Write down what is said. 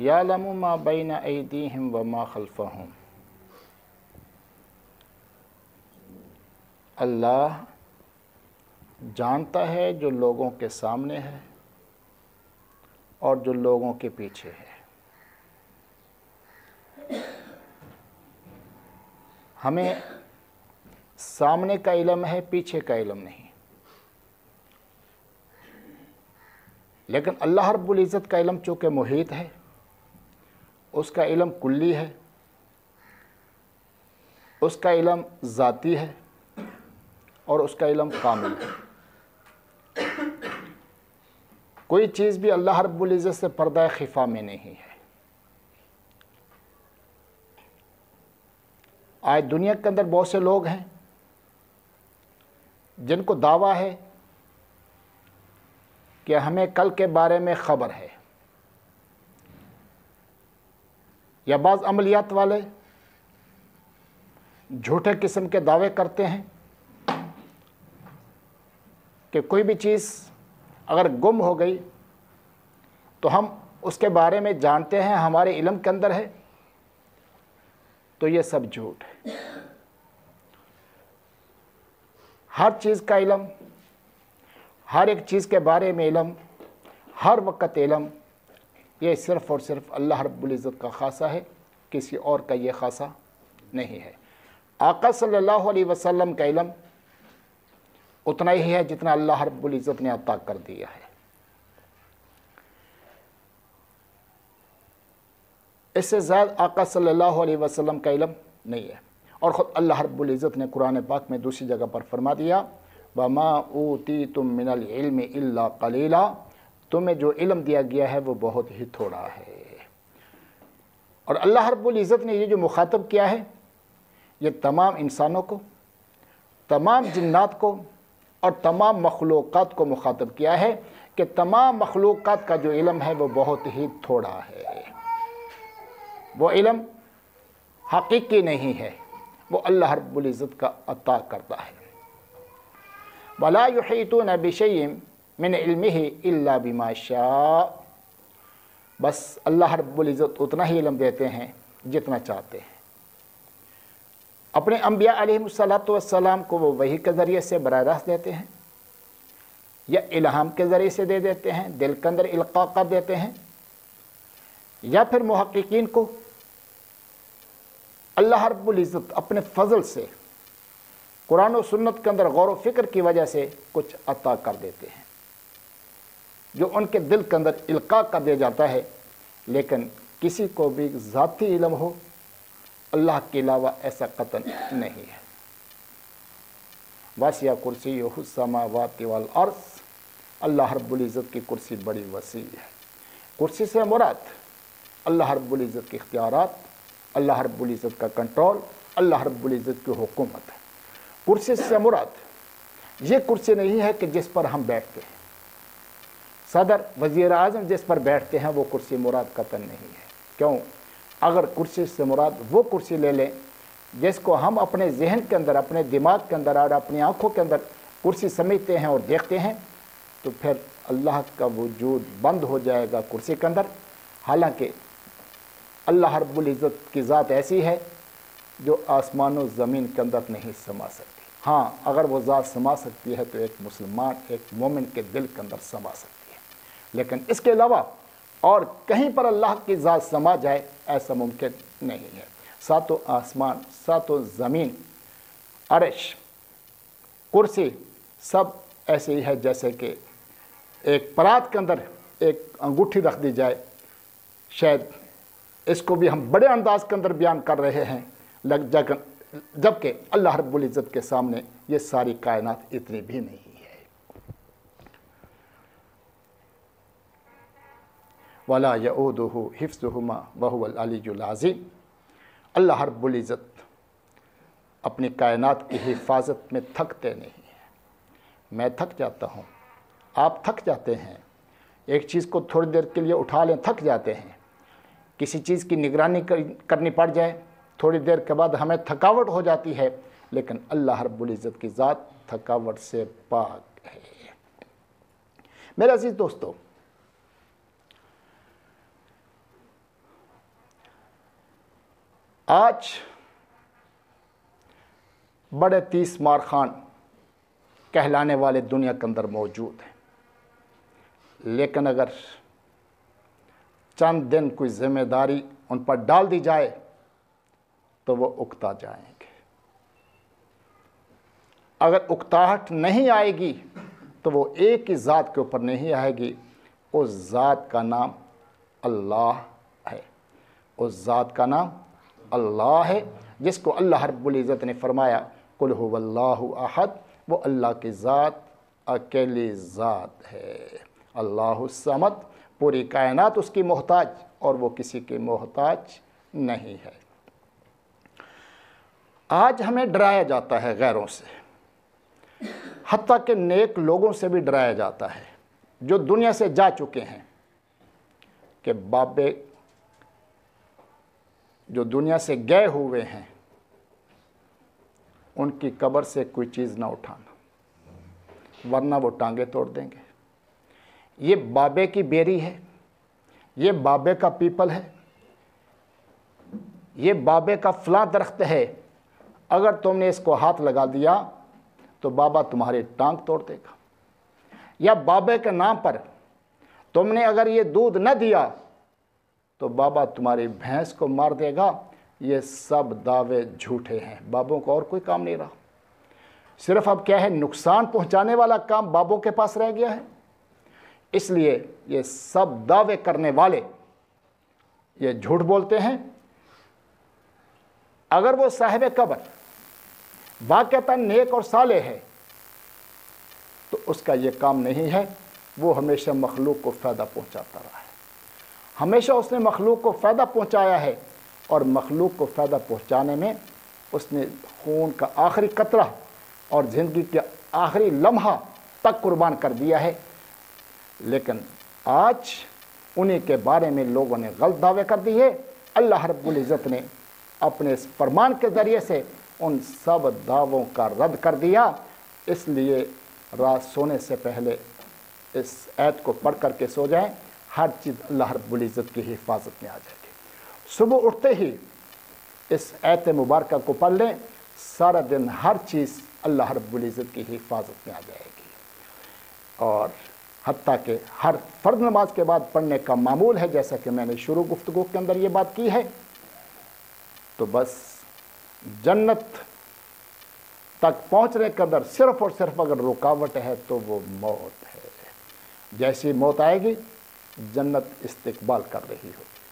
यालमु मा बैना ऐदीहिम व मा खल्फहुम। अल्लाह जानता है जो लोगों के सामने है और जो लोगों के पीछे है। हमें सामने का इल्म है, पीछे का इल्म नहीं। लेकिन अल्लाह रब्बुल इज़्ज़त का इल्म चूँकि मुहीत है, उसका इल्म कुल्ली है, उसका इल्म ज़ाती है और उसका इल्म कामिल है। कोई चीज़ भी अल्लाह रब्बुल इज़्ज़त से पर्दा खिफा में नहीं है। आज दुनिया के अंदर बहुत से लोग हैं जिनको दावा है कि हमें कल के बारे में ख़बर है, या बाज़ अमलियात वाले झूठे किस्म के दावे करते हैं कि कोई भी चीज़ अगर गुम हो गई तो हम उसके बारे में जानते हैं, हमारे इल्म के अंदर है। तो ये सब झूठ है। हर चीज़ का इल्म, हर एक चीज़ के बारे में इल्म, हर वक़्त इल्म, ये सिर्फ़ और सिर्फ अल्लाह रब्बुल इज़्ज़त का ख़ासा है, किसी और का ये ख़ासा नहीं है। आका सल्लल्लाहु अलैहि वसल्लम का इल्म उतना ही है जितना अल्लाह रब्बुल इज़्ज़त ने अता कर दिया है। इससे ज़्यादा आका सल्लल्लाहु अलैहि वसल्लम का इल्म नहीं है। और ख़ुद अल्लाह रब्बुल इज़्ज़त ने कुरान पाक में दूसरी जगह पर फरमा दिया, वमा ऊतीतुम मिनल इल्मि इल्ला क़लीला, तुम्हें जो इल्म दिया गया है वो बहुत ही थोड़ा है। और अल्लाह रब्बुल इज़्ज़त ने ये जो मुखातब किया है, ये तमाम इंसानों को, तमाम जिन्नात को और तमाम मखलूक़ात को मुखातब किया है कि तमाम मखलूक़ात का जो इल्म है वो बहुत ही थोड़ा है। वो इल्म हकीकी नहीं है, वो अल्लाह रब्बुल इज़्ज़त का अता करता है। वला युहीतून बिशैइन मिन इल्मिही इल्ला बिमा शा, बस अल्लाह रब्बुल इज़्ज़त उतना ही इल्म देते हैं जितना चाहते हैं। अपने अंबिया अलैहिमुस्सलातु वस्सलाम को वो वही के ज़रिए से बराह रास्त देते हैं, या इल्हाम के ज़रिए से दे देते हैं, दिल के अंदर इल्क़ा कर देते हैं, या फिर मुहक्किकीन को अल्लाह रब्बुल इज़्ज़त अपने फ़ज़ल से कुरान और सुन्नत के अंदर गौर व फ़िक्र की वजह से कुछ अता कर देते हैं, जो उनके दिल के अंदर इल्क़ा कर दिया जाता है। लेकिन किसी को भी ज़ाती इल्म हो अल्लाह के अलावा ऐसा कतन नहीं है। वासिया कुर्सियुहु समावाति वल अर्ज़, अल्लाह रब्बुल इज़्ज़त की कुर्सी बड़ी वसी है। कुर्सी से मुराद अल्लाह रब्बुल इज़्ज़त के इख्तियारात, अल्लाह रब्बुल इज़्ज़त का कंट्रोल, अल्लाह रब्बुल इज़्ज़त की हुकूमत है। कुर्सी से मुराद ये कुर्सी नहीं है कि जिस पर हम बैठते हैं, सदर वज़ीर आज़म जिस पर बैठते हैं वो कुर्सी मुराद कतन नहीं है। क्यों? अगर कुर्सी से मुराद वो कुर्सी ले लें जिसको हम अपने जहन के अंदर, अपने दिमाग के अंदर और अपनी आँखों के अंदर कुर्सी समझते हैं और देखते हैं, तो फिर अल्लाह का वजूद बंद हो जाएगा कुर्सी के अंदर। हालांकि अल्लाह रब्बुल इज़्ज़त की ज़ात ऐसी है जो आसमान और ज़मीन के अंदर नहीं समा सकती। हाँ, अगर वो ज़ात समा सकती है तो एक मुसलमान, एक मोमिन के दिल के अंदर समा सकती है, लेकिन इसके अलावा और कहीं पर अल्लाह की ज़ात समा जाए ऐसा मुमकिन नहीं है। सातों आसमान, सातों ज़मीन, अर्श, कुर्सी सब ऐसे ही है जैसे कि एक परात के अंदर एक अंगूठी रख दी जाए। शायद इसको भी हम बड़े अंदाज के अंदर बयान कर रहे हैं, जबकि अल्लाह रब्बुल इज़्ज़त के सामने ये सारी कायनात इतनी भी नहीं है। वला यऊदुहु हिफ्ज़ुहुमा व हुवल अलियुल अज़ीम, अल्लाह रब्बुल इज़्ज़त अपनी कायनात की हिफाजत में थकते नहीं हैं। मैं थक जाता हूँ, आप थक जाते हैं, एक चीज़ को थोड़ी देर के लिए उठा लें थक जाते हैं, किसी चीज़ की निगरानी करनी पड़ जाए थोड़ी देर के बाद हमें थकावट हो जाती है, लेकिन अल्लाह रब्बुल इज़्ज़त की ज़ात थकावट से पाक है। मेरे अज़ीज़ दोस्तों, آج بڑے 30 مار خان کہلانے والے دنیا کے اندر موجود ہیں، لیکن اگر چند دن کوئی ذمہ داری ان پر ڈال دی جائے تو وہ اکتا جائیں گے۔ اگر اکتاہٹ نہیں آئے گی تو وہ ایک ہی ذات کے اوپر نہیں آئے گی، اس ذات کا نام اللہ ہے۔ اس ذات کا نام اللہ ہے، جس کو اللہ رب العزت نے فرمایا قل هو اللہ احد، وہ اللہ کی ذات اکیلی ذات ہے۔ اللہ الصمد، پوری کائنات اس کی محتاج اور وہ کسی کے محتاج نہیں ہے۔ آج ہمیں ڈرایا جاتا ہے غیروں سے، حتیٰ کہ نیک لوگوں سے بھی ڈرایا جاتا ہے جو دنیا سے جا چکے ہیں، کہ بابے جو دنیا سے گئے ہوئے ہیں ان کی قبر سے کوئی چیز نہ اٹھانا، ورنہ وہ ٹانگیں توڑ دیں گے۔ یہ بابے کی بیری ہے، یہ بابے کا پیپل ہے، یہ بابے کا فلاں درخت ہے، اگر تم نے اس کو ہاتھ لگا دیا تو بابا تمہاری ٹانگ توڑ دے گا۔ یا بابے کے نام پر تم نے اگر یہ دودھ نہ دیا تو بابا تمہاری بھینس کو مار دے گا۔ یہ سب دعوے جھوٹے ہیں، بابوں کو اور کوئی کام نہیں رہا۔ صرف اب کیا ہے، نقصان پہنچانے والا کام بابوں کے پاس رہ گیا ہے۔ اس لیے یہ سب دعوے کرنے والے یہ جھوٹ بولتے ہیں۔ اگر وہ صاحب قبر واقعتاً نیک اور صالح ہے تو اس کا یہ کام نہیں ہے، وہ ہمیشہ مخلوق کو فائدہ پہنچاتا رہا ہے۔ ہمیشہ اس نے مخلوق کو فائدہ پہنچایا ہے، اور مخلوق کو فائدہ پہنچانے میں اس نے خون کا آخری قطرہ اور زندگی کے آخری لمحہ تک قربان کر دیا ہے۔ لیکن آج انہی کے بارے میں لوگوں نے غلط دعوے کر دیے۔ اللہ رب العزت نے اپنے اس فرمان کے ذریعے سے ان سب دعووں کا رد کر دیا۔ اس لیے رات سونے سے پہلے اس آیت کو پڑھ کر کے سو جائیں، ہر چیز اللہ رب العزت کی حفاظت میں آ جائے گی۔ صبح اٹھتے ہی اس آیت مبارکہ کو پڑھ لیں، سارا دن ہر چیز اللہ رب العزت کی حفاظت میں آ جائے گی۔ اور حتیٰ کہ ہر فرض نماز کے بعد پڑھنے کا معمول ہے، جیسا کہ میں نے شروع گفتگو کے اندر یہ بات کی ہے۔ تو بس جنت تک پہنچنے کے اندر صرف اور صرف اگر رکاوٹ ہے تو وہ موت ہے۔ جیسی موت آئے گی جنت استقبال کر رہی ہوگی۔